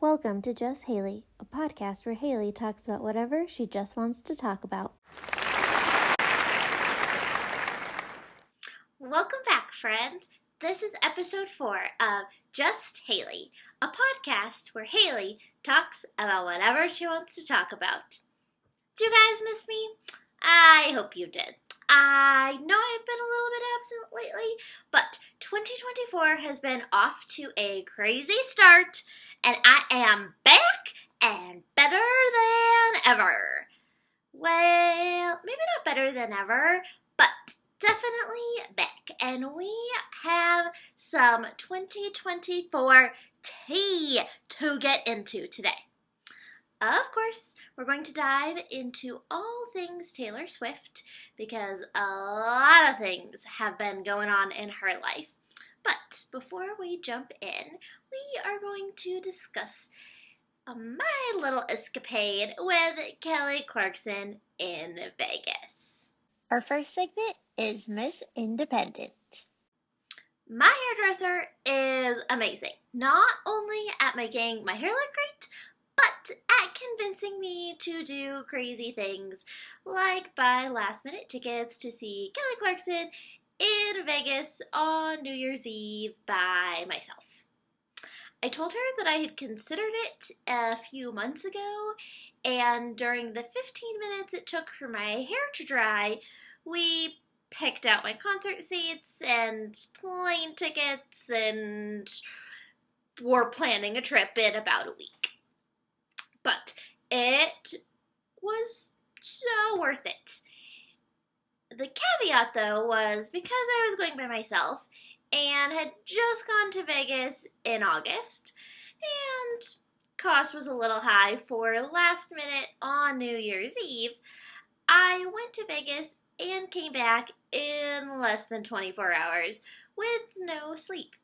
Welcome to Just Haley, a podcast where Haley talks about whatever she just wants to talk about. Welcome back, friends. This is episode 4 of Just Haley, a podcast where Haley talks about whatever she wants to talk about. Do you guys miss me? I hope you did. I know I've been a little bit absent lately, but 2024 has been off to a crazy start, and I am back and better than ever. Well, maybe not better than ever, but definitely back. And we have some 2024 tea to get into today. Of course, we're going to dive into all things Taylor Swift because a lot of things have been going on in her life. But before we jump in, we are going to discuss my little escapade with Kelly Clarkson in Vegas. Our first segment is Miss Independent. My hairdresser is amazing, not only at making my hair look great, but at convincing me to do crazy things, like buy last-minute tickets to see Kelly Clarkson in Vegas on New Year's Eve by myself. I told her that I had considered it a few months ago, and during the 15 minutes it took for my hair to dry, we picked out my concert seats and plane tickets and were planning a trip in about a week. But it was so worth it. The caveat, though, was because I was going by myself and had just gone to Vegas in August, and cost was a little high for last minute on New Year's Eve, I went to Vegas and came back in less than 24 hours with no sleep.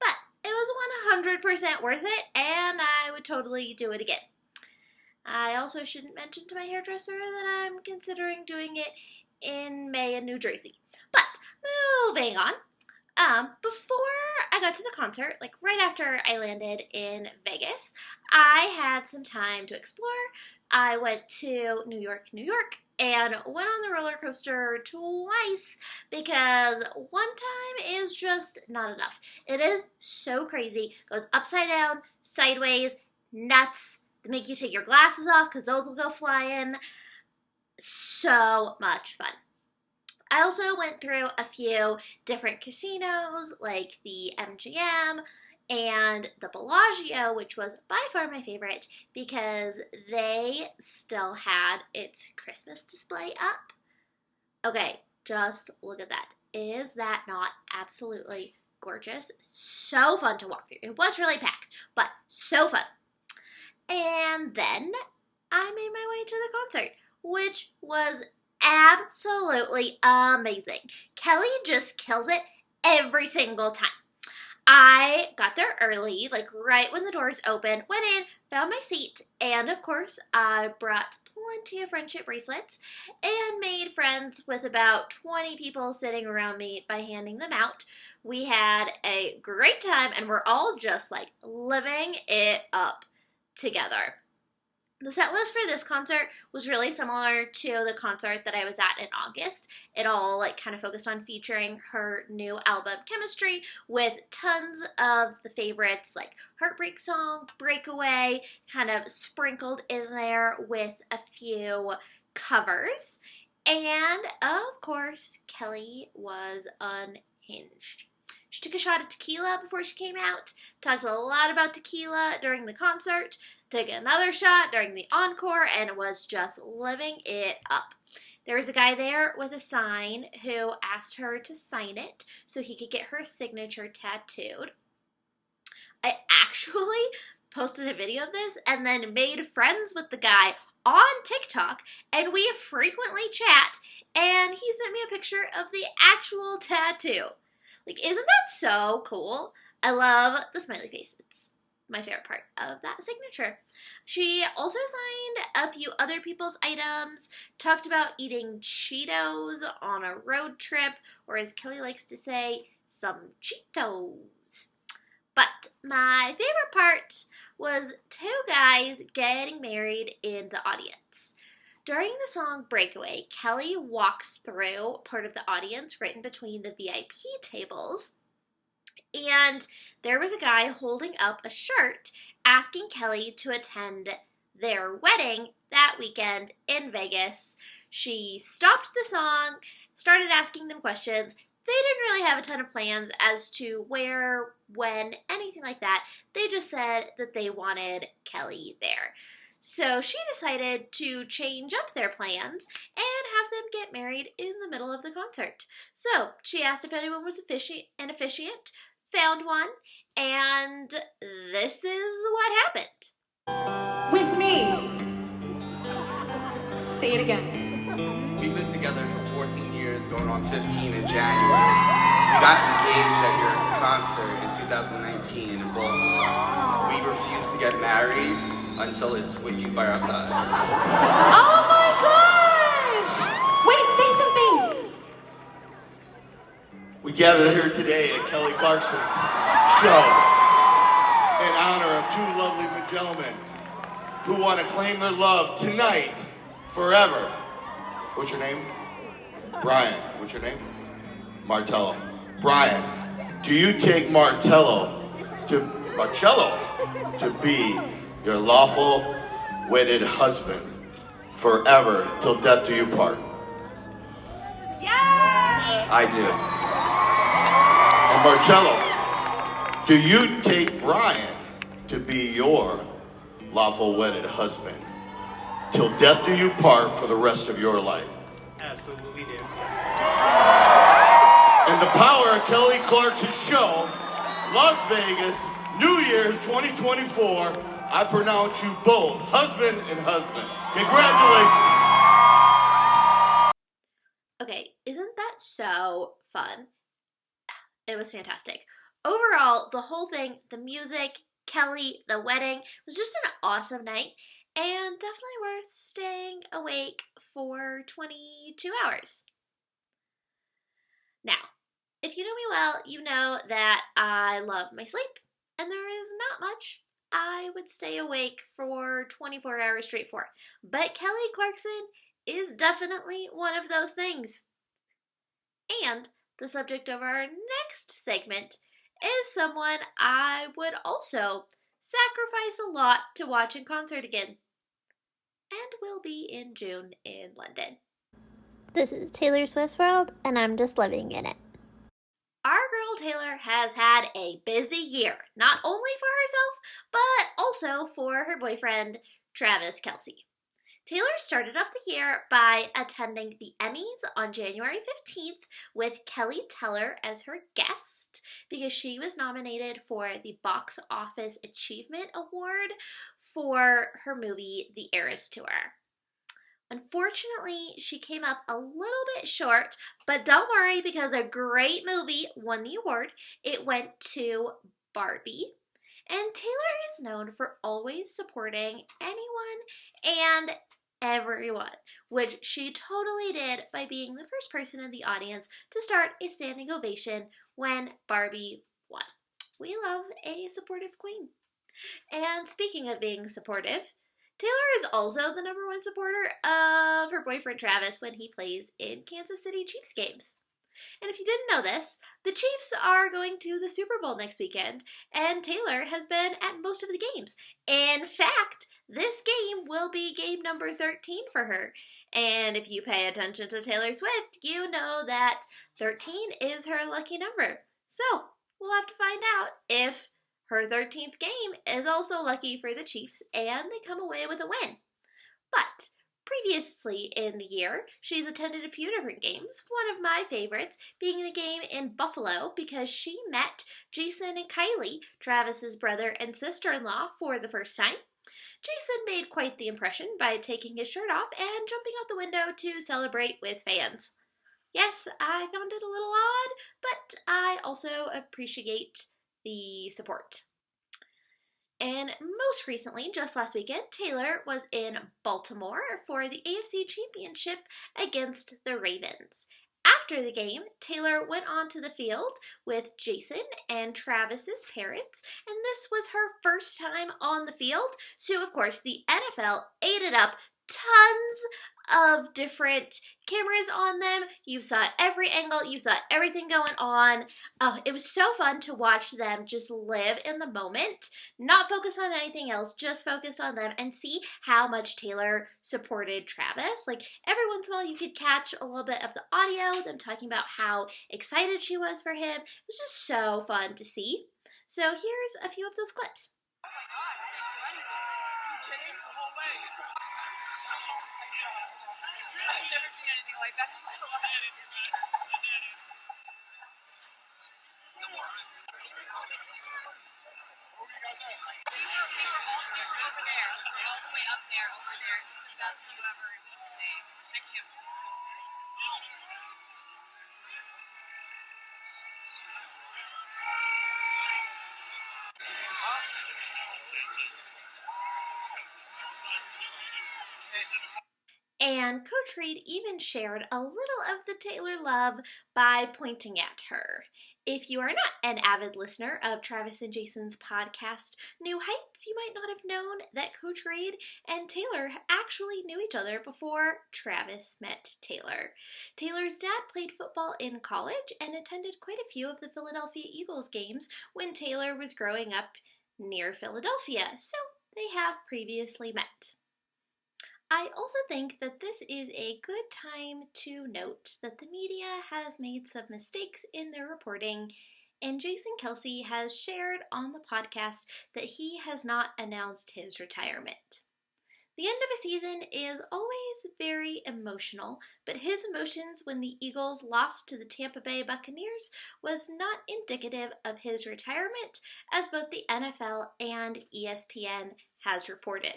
But it was 100% worth it, and I would totally do it again. I also shouldn't mention to my hairdresser that I'm considering doing it in May in New Jersey. But moving on, before I got to the concert, like right after I landed in Vegas, I had some time to explore. I went to New York, and went on the roller coaster twice because one time is just not enough. It is so crazy. It goes upside down, sideways, nuts. They make you take your glasses off because those will go flying. So much fun. I also went through a few different casinos like the MGM and the Bellagio, which was by far my favorite because they still had its Christmas display up. Okay, just look at that. Is that not absolutely gorgeous? So fun to walk through. It was really packed, but so fun. And then I made my way to the concert, which was absolutely amazing. Kelly just kills it every single time. I got there early, like right when the doors opened, went in, found my seat, and of course I brought plenty of friendship bracelets and made friends with about 20 people sitting around me by handing them out. We had a great time and we're all just like living it up together. The set list for this concert was really similar to the concert that I was at in August. It all like kind of focused on featuring her new album Chemistry with tons of the favorites like Heartbreak Song, Breakaway, kind of sprinkled in there with a few covers. And of course, Kelly was unhinged. She took a shot of tequila before she came out, talked a lot about tequila during the concert, took another shot during the encore, and was just living it up. There was a guy there with a sign who asked her to sign it so he could get her signature tattooed. I actually posted a video of this and then made friends with the guy on TikTok, and we frequently chat, and he sent me a picture of the actual tattoo. Like, isn't that so cool? I love the smiley face. It's my favorite part of that signature. She also signed a few other people's items, talked about eating Cheetos on a road trip, or as Kelly likes to say, some Cheetos. But my favorite part was two guys getting married in the audience. During the song Breakaway, Kelly walks through part of the audience right in between the VIP tables, and there was a guy holding up a shirt asking Kelly to attend their wedding that weekend in Vegas. She stopped the song, started asking them questions. They didn't really have a ton of plans as to where, when, anything like that. They just said that they wanted Kelly there. So she decided to change up their plans and have them get married in the middle of the concert. So she asked if anyone was an officiant, found one, and this is what happened. With me. Say it again. We've been together for 14 years, going on 15 in January. We got engaged at your concert in 2019 in Baltimore. We refuse to get married until it's with you by our side. Oh my gosh! Wait, say something! We gather here today at Kelly Clarkson's show in honor of two lovely gentlemen who want to claim their love tonight, forever. What's your name? Brian. What's your name? Martello. Brian, do you take Marcello to be your lawful wedded husband forever till death do you part? Yeah! I do. And Marcello, do you take Brian to be your lawful wedded husband till death do you part for the rest of your life? Absolutely do. And the power of Kelly Clarkson's show, Las Vegas, New Year's 2024, I pronounce you both husband and husband. Congratulations. Okay, isn't that so fun? It was fantastic. Overall, the whole thing, the music, Kelly, the wedding, was just an awesome night and definitely worth staying awake for 22 hours. Now, if you know me well, you know that I love my sleep, and there is not much I would stay awake for 24 hours straight for. But Kelly Clarkson is definitely one of those things. And the subject of our next segment is someone I would also sacrifice a lot to watch in concert again. And will be in June in London. This is Taylor Swift's world, and I'm just living in it. Our girl Taylor has had a busy year, not only for herself, but also for her boyfriend, Travis Kelce. Taylor started off the year by attending the Emmys on January 15th with Kelly Teller as her guest because she was nominated for the Box Office Achievement Award for her movie The Eras Tour. Unfortunately, she came up a little bit short, but don't worry because a great movie won the award. It went to Barbie. And Taylor is known for always supporting anyone and everyone, which she totally did by being the first person in the audience to start a standing ovation when Barbie won. We love a supportive queen. And speaking of being supportive, Taylor is also the number one supporter of her boyfriend Travis when he plays in Kansas City Chiefs games. And if you didn't know this, the Chiefs are going to the Super Bowl next weekend, and Taylor has been at most of the games. In fact, this game will be game number 13 for her. And if you pay attention to Taylor Swift, you know that 13 is her lucky number. So, we'll have to find out if her 13th game is also lucky for the Chiefs and they come away with a win. But previously in the year, she's attended a few different games, one of my favorites being the game in Buffalo because she met Jason and Kylie, Travis's brother and sister-in-law, for the first time. Jason made quite the impression by taking his shirt off and jumping out the window to celebrate with fans. Yes, I found it a little odd, but I also appreciate the support. And most recently, just last weekend, Taylor was in Baltimore for the AFC Championship against the Ravens. After the game, Taylor went onto the field with Jason and Travis's parents, and this was her first time on the field. So, of course, the NFL ate it up. Tons of different cameras on them. You saw every angle, you saw everything going on. Oh, it was so fun to watch them just live in the moment, not focus on anything else, just focus on them and see how much Taylor supported Travis. Like every once in a while you could catch a little bit of the audio, them talking about how excited she was for him. It was just so fun to see. So here's a few of those clips. I've never seen anything like that in my life. We were all the way over there, all the way up there, over there. It was the best view ever. It was insane. Thank you. And Coach Reid even shared a little of the Taylor love by pointing at her. If you are not an avid listener of Travis and Jason's podcast, New Heights, you might not have known that Coach Reid and Taylor actually knew each other before Travis met Taylor. Taylor's dad played football in college and attended quite a few of the Philadelphia Eagles games when Taylor was growing up near Philadelphia, so they have previously met. I also think that this is a good time to note that the media has made some mistakes in their reporting, and Jason Kelce has shared on the podcast that he has not announced his retirement. The end of a season is always very emotional, but his emotions when the Eagles lost to the Tampa Bay Buccaneers was not indicative of his retirement, as both the NFL and ESPN has reported.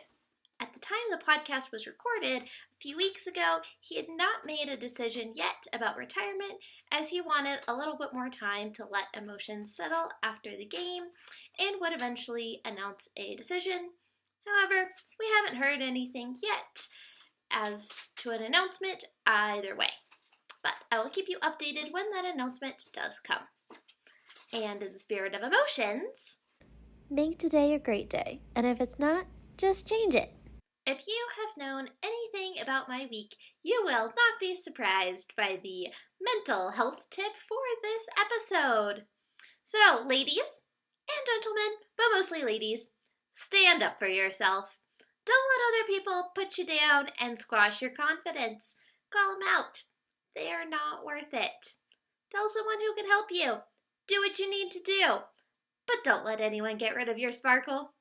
At the time the podcast was recorded, a few weeks ago, he had not made a decision yet about retirement, as he wanted a little bit more time to let emotions settle after the game and would eventually announce a decision. However, we haven't heard anything yet as to an announcement either way, but I will keep you updated when that announcement does come. And in the spirit of emotions, Make today a great day, and if it's not, just change it. if you have known anything about my week, you will not be surprised by the mental health tip for this episode. So, ladies and gentlemen, but mostly ladies, stand up for yourself. Don't let other people put you down and squash your confidence. Call them out. They are not worth it. Tell someone who can help you. Do what you need to do. But don't let anyone get rid of your sparkle.